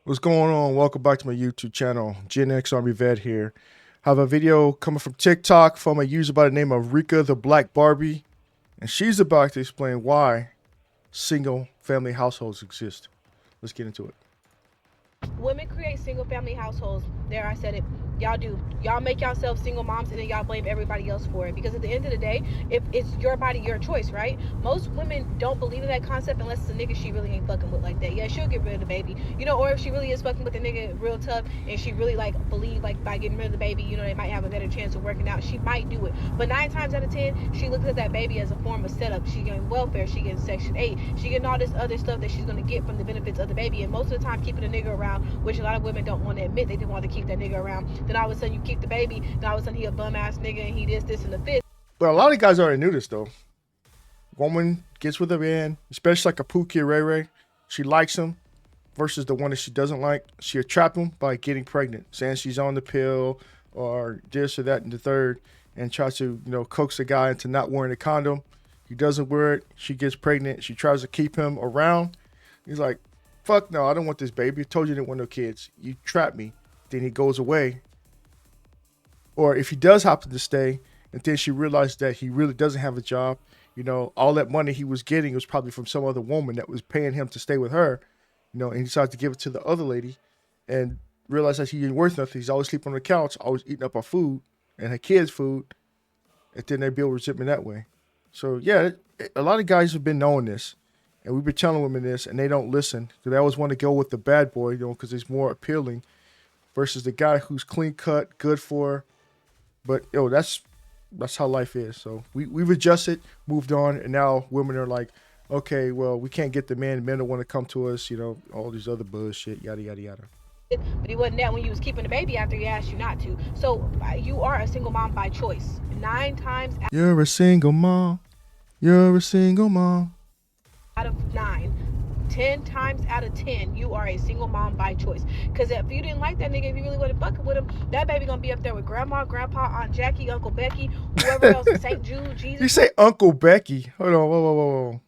What's going on? Welcome back to my YouTube channel. Gen X Army Vet here. Have a video coming from TikTok from a user by the name of Rika the Black Barbie, and she's about to explain why single family households exist. Let's get into it. Women create single family households. There, I said it. Y'all do. Y'all make yourselves single moms and then y'all blame everybody else for it. Because at the end of the day, if it's your body, your choice, right? Most women don't believe in that concept unless it's a nigga she really ain't fucking with like that. Yeah, she'll get rid of the baby. Or if she really is fucking with the nigga real tough and she really believe by getting rid of the baby, they might have a better chance of working out. She might do it. But 9 times out of 10, she looks at that baby as a form of setup. She getting welfare, she getting Section 8, she getting all this other stuff that she's gonna get from the benefits of the baby. And most of the time keeping a nigga around, which a lot of women don't want to admit, they didn't want to keep that nigga around. Then all of a sudden you keep the baby, then all of a sudden he a bum ass nigga and he this and the fifth. But a lot of guys already knew this though. Woman gets with a man, especially like a Pookie or Ray Ray. She likes him versus the one that she doesn't like. She'll trap him by getting pregnant, saying she's on the pill or this or that and the third, and tries to, coax the guy into not wearing a condom. He doesn't wear it. She gets pregnant. She tries to keep him around. He's like, fuck no, I don't want this baby. I told you I didn't want no kids. You trapped me. Then he goes away. Or if he does happen to stay, and then she realized that he really doesn't have a job, all that money he was getting was probably from some other woman that was paying him to stay with her, and he decides to give it to the other lady and realize that he ain't worth nothing. He's always sleeping on the couch, always eating up our food and her kids' food, and then they build resentment that way. So, yeah, a lot of guys have been knowing this, and we've been telling women this, and they don't listen. They always want to go with the bad boy, because it's more appealing versus the guy who's clean cut, good for her. But, that's how life is. So we've adjusted, moved on, and now women are like, okay, well, we can't get the men. Men don't want to come to us, all these other bullshit, yada, yada, yada. But he wasn't that when you was keeping the baby after he asked you not to. So you are a single mom by choice. 9 times You're a single mom. You're a single mom. out of 9. 10 times out of 10, you are a single mom by choice. Because if you didn't like that nigga, if you really wasn't fucking with him, that baby gonna be up there with grandma, grandpa, Aunt Jackie, Uncle Becky, whoever else, St. Jude, Jesus. You say Uncle Becky. Hold on, whoa.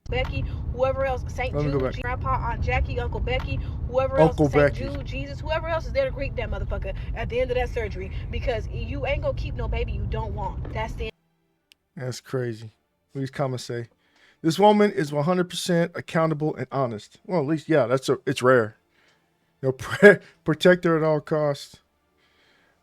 Becky, whoever else, St. Jude, grandpa, Aunt Jackie, Uncle Becky, whoever Uncle else, St. Becky. Jude, Jesus, whoever else is there to greet that motherfucker at the end of that surgery. Because you ain't gonna keep no baby you don't want. That's crazy. What these comments say? This woman is 100% accountable and honest. Well, at least, yeah, it's rare. Protect her at all costs.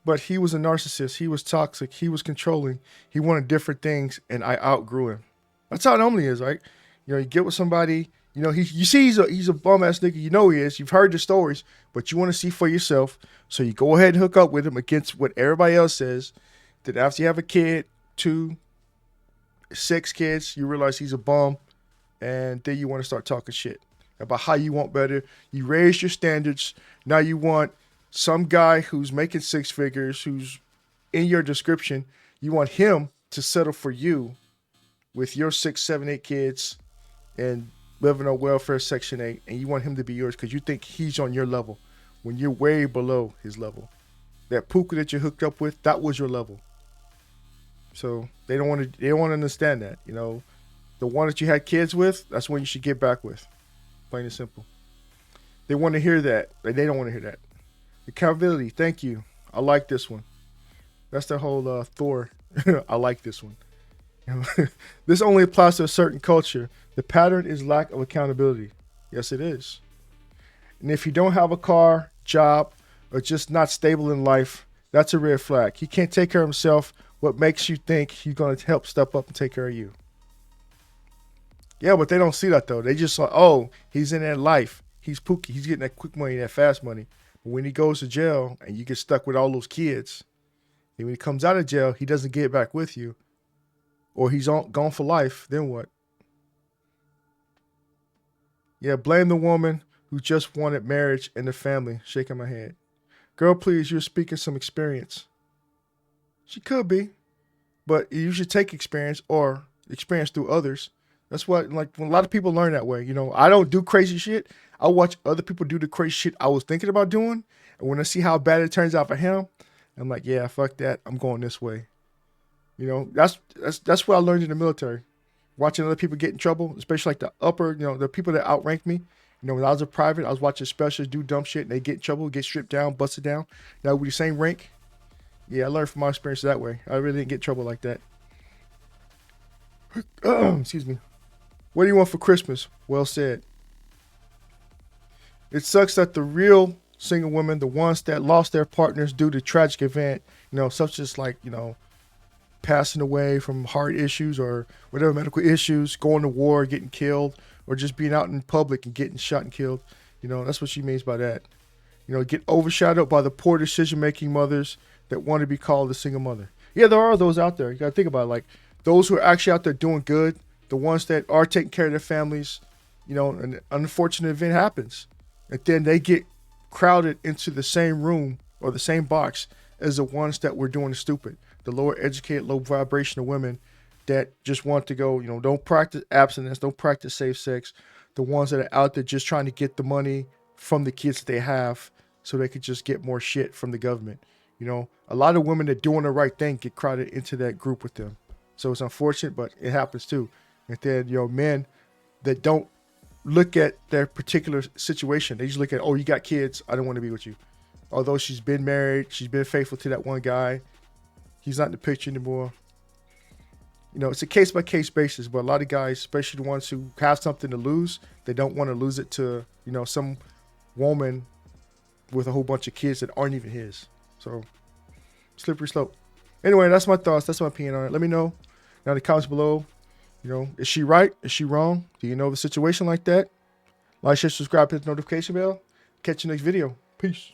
But he was a narcissist. He was toxic. He was controlling. He wanted different things, and I outgrew him. That's how it normally is, right? You get with somebody. You see he's a bum ass nigga. You know he is. You've heard the stories, but you want to see for yourself. So you go ahead and hook up with him against what everybody else says. Then after you have a kid, 2, 6 kids, you realize he's a bum, and then you want to start talking shit about how you want better. You raise your standards. Now you want some guy who's making 6 figures, who's in your description. You want him to settle for you with your 6, 7, 8 kids and living on welfare Section 8, and you want him to be yours because you think he's on your level when you're way below his level. That puka that you hooked up with, that was your level. So they don't want to understand that. The one that you had kids with, that's one you should get back with. Plain and simple. They want to hear that. They don't want to hear that. Accountability, thank you. I like this one. That's the whole Thor. I like this one. This only applies to a certain culture. The pattern is lack of accountability. Yes, it is. And if you don't have a car, job, or just not stable in life, that's a red flag. He can't take care of himself. What makes you think he's going to help step up and take care of you? Yeah, but they don't see that, though. They just like, oh, he's in that life. He's Pookie. He's getting that quick money, that fast money. But when he goes to jail and you get stuck with all those kids, and when he comes out of jail, he doesn't get back with you, or he's gone for life, then what? Yeah, blame the woman who just wanted marriage and the family. Shaking my head. Girl, please, you're speaking some experience. She could be, but you should take experience or experience through others. That's what, when a lot of people learn that way. I don't do crazy shit. I watch other people do the crazy shit I was thinking about doing. And when I see how bad it turns out for him, I'm like, yeah, fuck that. I'm going this way. That's what I learned in the military. Watching other people get in trouble, especially like the upper, the people that outrank me. You know, when I was a private, I was watching specialists do dumb shit and they get in trouble, get stripped down, busted down. Now with the same rank, yeah, I learned from my experience that way. I really didn't get in trouble like that. Excuse me. What do you want for Christmas? Well said. It sucks that the real single women, the ones that lost their partners due to tragic event, you know, such as like, you know, passing away from heart issues or whatever medical issues, going to war, getting killed, or just being out in public and getting shot and killed. You know, that's what she means by that. You know, get overshadowed by the poor decision-making mothers that want to be called a single mother. Yeah, there are those out there. You got to think about it. Like those who are actually out there doing good, the ones that are taking care of their families, you know, an unfortunate event happens. And then they get crowded into the same room or the same box as the ones that were doing the stupid. The lower educated, low vibrational women that just want to go, you know, don't practice abstinence, don't practice safe sex. The ones that are out there just trying to get the money from the kids that they have so they could just get more shit from the government. You know, a lot of women that doing the right thing get crowded into that group with them. So it's unfortunate, but it happens too. And then, you know, men that don't look at their particular situation. They just look at, oh, you got kids, I don't want to be with you. Although she's been married, she's been faithful to that one guy. He's not in the picture anymore. You know, it's a case-by-case basis, but a lot of guys, especially the ones who have something to lose, they don't want to lose it to, you know, some woman with a whole bunch of kids that aren't even his. So, slippery slope. Anyway, that's my thoughts. That's my opinion on it. Let me know down in the comments below. You know, is she right? Is she wrong? Do you know of a situation like that? Like, share, subscribe, hit the notification bell. Catch you next video. Peace.